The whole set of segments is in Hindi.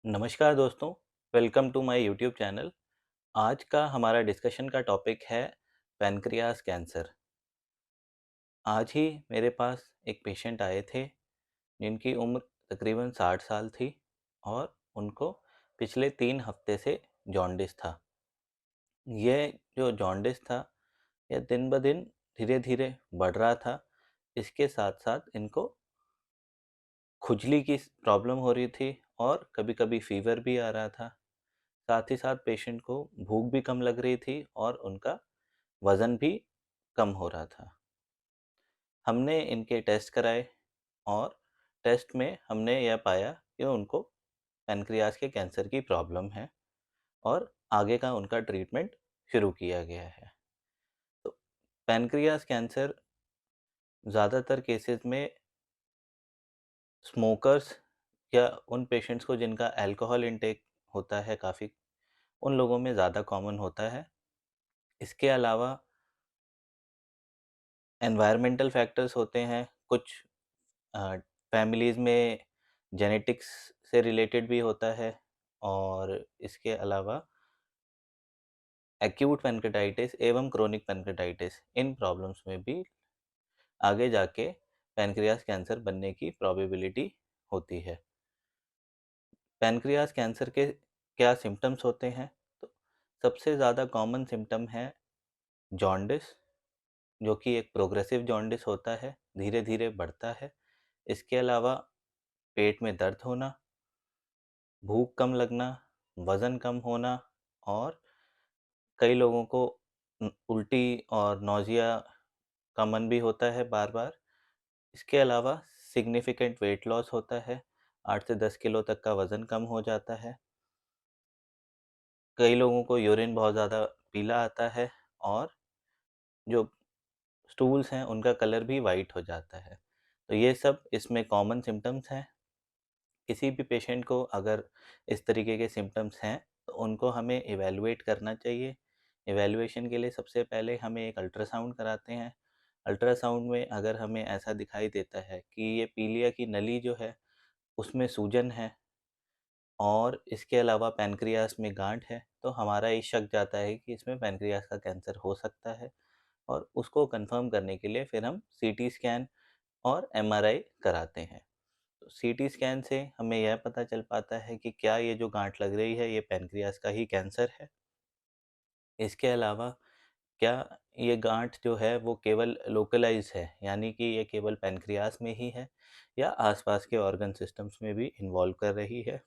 नमस्कार दोस्तों, welcome to my YouTube channel. आज का हमारा डिस्कशन का टॉपिक है पैनक्रियास कैंसर। आज ही मेरे पास एक पेशेंट आए थे जिनकी उम्र तकरीबन 60 साल थी और उनको पिछले 3 हफ्ते से जॉन्डिस था। ये जो जॉन्डिस था, यह दिन ब दिन धीरे-धीरे बढ़ रहा था। इसके साथ-साथ इनको खुजली की प्रॉब्लम हो रही थी और कभी-कभी फ़ीवर भी आ रहा था। साथ ही साथ पेशेंट को भूख भी कम लग रही थी और उनका वज़न भी कम हो रहा था। हमने इनके टेस्ट कराए और टेस्ट में हमने यह पाया कि उनको पैनक्रियाज़ के कैंसर की प्रॉब्लम है और आगे का उनका ट्रीटमेंट शुरू किया गया है। तो पैनक्रियाज़ कैंसर ज़्यादातर केसेज़ में स्मोकर्स या उन पेशेंट्स को जिनका अल्कोहल इंटेक होता है काफ़ी, उन लोगों में ज़्यादा कॉमन होता है। इसके अलावा एनवायरमेंटल फैक्टर्स होते हैं, कुछ फैमिलीज़ में जेनेटिक्स से रिलेटेड भी होता है और इसके अलावा एक्यूट पैनक्रेटाइटिस एवं क्रोनिक पैनक्रेटाइटिस इन प्रॉब्लम्स में भी आगे जाके पैनक्रियास कैंसर बनने की प्रोबेबिलिटी होती है। पैनक्रियास कैंसर के क्या सिम्पटम्स होते हैं? तो सबसे ज़्यादा कॉमन सिम्पटम है जॉन्डिस, जो कि एक प्रोग्रेसिव जॉन्डिस होता है, धीरे-धीरे बढ़ता है। इसके अलावा पेट में दर्द होना, भूख कम लगना, वज़न कम होना और कई लोगों को उल्टी और नौज़िया का मन भी होता है बार-बार। इसके अलावा सिग्निफिकेंट वेट लॉस होता है, 8 से 10 किलो तक का वज़न कम हो जाता है। कई लोगों को यूरिन बहुत ज़्यादा पीला आता है और जो स्टूल्स हैं, उनका कलर भी वाइट हो जाता है। तो ये सब इसमें कॉमन सिम्पटम्स हैं। किसी भी पेशेंट को अगर इस तरीके के सिम्पटम्स हैं, तो उनको हमें इवैल्यूएट करना चाहिए। इवैल्यूएशन के लिए सबसे पहले हमें एक अल्ट्रासाउंड कराते हैं। अल्ट्रासाउंड में अगर हमें ऐसा दिखाई देता है कि ये पीलिया की नली जो है, उसमें सूजन है और इसके अलावा पैनक्रियास में गाँठ है, तो हमारा ये शक जाता है कि इसमें पैनक्रियास का कैंसर हो सकता है और उसको कन्फर्म करने के लिए फिर हम सीटी स्कैन और एमआरआई कराते हैं। तो सीटी स्कैन से हमें यह पता चल पाता है कि क्या ये जो गाँठ लग रही है, ये पैनक्रियास का ही कैंसर है। इसके अलावा क्या ये गाँठ जो है वो केवल लोकलाइज़ है, यानी कि ये केवल पैनक्रियास में ही है या आस-पास के ऑर्गन सिस्टम्स में भी इन्वॉल्व कर रही है।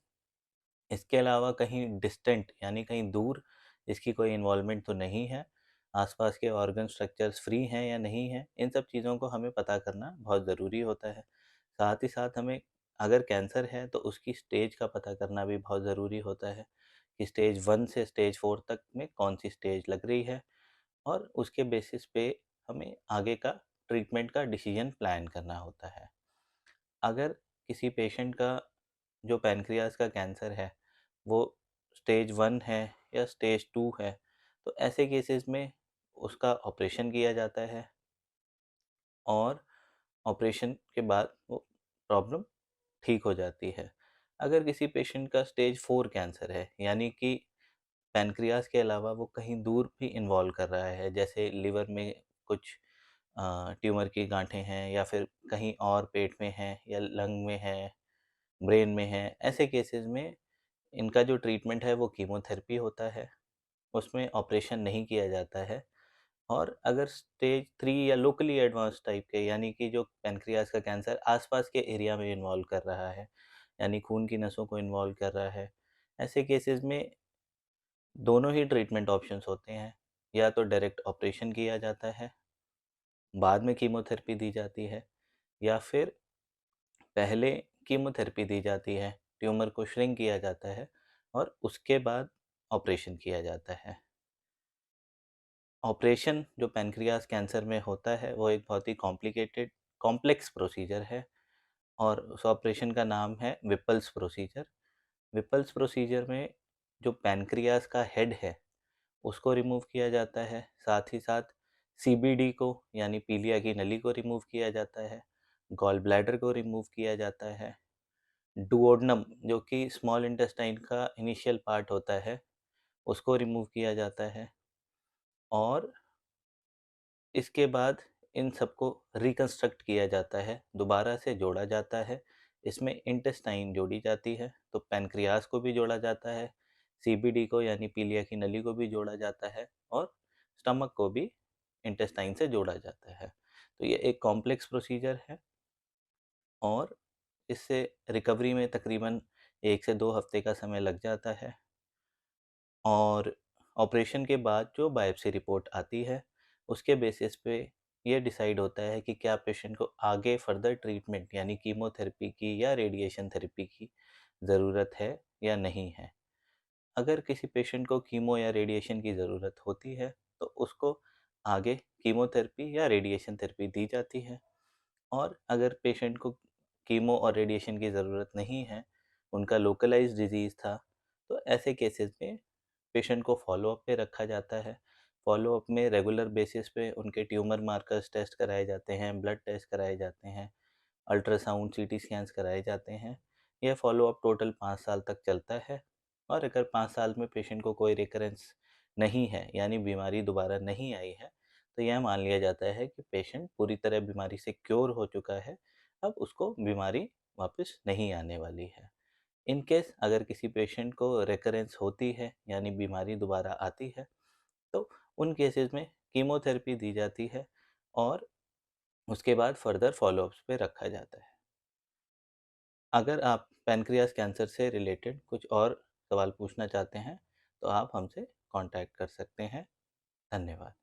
इसके अलावा कहीं डिस्टेंट यानी कहीं दूर इसकी कोई इन्वॉल्वमेंट तो नहीं है, आस-पास के ऑर्गन स्ट्रक्चर्स फ्री हैं या नहीं हैं, इन सब चीज़ों को हमें पता करना बहुत ज़रूरी होता है। साथ ही साथ हमें अगर कैंसर है तो उसकी स्टेज का पता करना भी बहुत ज़रूरी होता है कि स्टेज 1 से स्टेज 4 तक में कौन-सी स्टेज लग रही है और उसके बेसिस पे हमें आगे का ट्रीटमेंट का डिसीजन प्लान करना होता है। अगर किसी पेशेंट का जो पैनक्रियास का कैंसर है, वो स्टेज 1 है या स्टेज 2 है, तो ऐसे केसेस में उसका ऑपरेशन किया जाता है और ऑपरेशन के बाद वो प्रॉब्लम ठीक हो जाती है। अगर किसी पेशेंट का स्टेज 4 कैंसर है, यानी कि पैनक्रियास के अलावा वो कहीं दूर भी इन्वॉल्व कर रहा है, जैसे लिवर में कुछ ट्यूमर की गाँठें हैं या फिर कहीं और पेट में है या लंग में है, ब्रेन में है, ऐसे केसेस में इनका जो ट्रीटमेंट है वो कीमोथेरेपी होता है, उसमें ऑपरेशन नहीं किया जाता है। और अगर स्टेज 3 या लोकली एडवांस टाइप के यानी कि जो पैनक्रियास का कैंसर आसपास के एरिया में इन्वॉल्व कर रहा है, यानी खून की नसों को इन्वॉल्व कर रहा है, ऐसे केसेस में दोनों ही ट्रीटमेंट ऑप्शंस होते हैं। या तो डायरेक्ट ऑपरेशन किया जाता है, बाद में कीमोथेरेपी दी जाती है या फिर पहले कीमोथेरेपी दी जाती है, ट्यूमर को श्रिंक किया जाता है और उसके बाद ऑपरेशन किया जाता है। ऑपरेशन जो पैनक्रियास कैंसर में होता है, वो एक बहुत ही कॉम्प्लेक्स प्रोसीजर है और उस ऑपरेशन का नाम है विपल्स प्रोसीजर। विपल्स प्रोसीजर में जो पैनक्रियास का हेड है, उसको रिमूव किया जाता है, साथ ही साथ सीबीडी को यानी पीलिया की नली को रिमूव किया जाता है, गॉल ब्लैडर को रिमूव किया जाता है, डुओडेनम जो कि स्मॉल इंटेस्टाइन का इनिशियल पार्ट होता है, उसको रिमूव किया जाता है और इसके बाद इन सबको रिकंस्ट्रक्ट किया जाता है, दोबारा से जोड़ा जाता है। इसमें इंटेस्टाइन जोड़ी जाती है, तो पैनक्रियाज़ को भी जोड़ा जाता है, सीबीडी को यानी पीलिया की नली को भी जोड़ा जाता है और स्टमक को भी इंटेस्टाइन से जोड़ा जाता है। तो ये एक कॉम्प्लेक्स प्रोसीजर है और इससे रिकवरी में तकरीबन 1 से 2 हफ्ते का समय लग जाता है और ऑपरेशन के बाद जो बायोप्सी रिपोर्ट आती है, उसके बेसिस पे ये डिसाइड होता है कि क्या पेशेंट को आगे फर्दर ट्रीटमेंट यानी कीमोथेरेपी की या रेडिएशन थेरेपी की ज़रूरत है या नहीं है। अगर किसी पेशेंट को कीमो या रेडिएशन की ज़रूरत होती है, तो उसको आगे कीमोथेरेपी या रेडिएशन थेरेपी दी जाती है और अगर पेशेंट को कीमो और रेडिएशन की ज़रूरत नहीं है, उनका लोकलाइज़्ड डिज़ीज़ था, तो ऐसे केसेस में पेशेंट को फ़ॉलो-अप पे रखा जाता है। फ़ॉलो-अप में रेगुलर बेसिस पे उनके ट्यूमर मार्कर्स टेस्ट कराए जाते हैं, ब्लड टेस्ट कराए जाते हैं, अल्ट्रासाउंड, सीटी स्कैन्स कराए जाते हैं। यह फ़ॉलो-अप टोटल 5 साल तक चलता है और अगर 5 साल में पेशेंट को कोई रिकरेंस नहीं है, यानी बीमारी दोबारा नहीं आई है, तो यह मान लिया जाता है कि पेशेंट पूरी तरह बीमारी से क्योर हो चुका है, अब उसको बीमारी वापस नहीं आने वाली है। इन केस अगर किसी पेशेंट को रिकरेंस होती है, यानी बीमारी दोबारा आती है, तो उन केसेस में कीमोथेरेपी दी जाती है और उसके बाद फर्दर फ़ॉलो-अप्स पे रखा जाता है। अगर आप पैनक्रियाज़ कैंसर से रिलेटेड कुछ और सवाल पूछना चाहते हैं, तो आप हमसे कॉन्टैक्ट कर सकते हैं। धन्यवाद।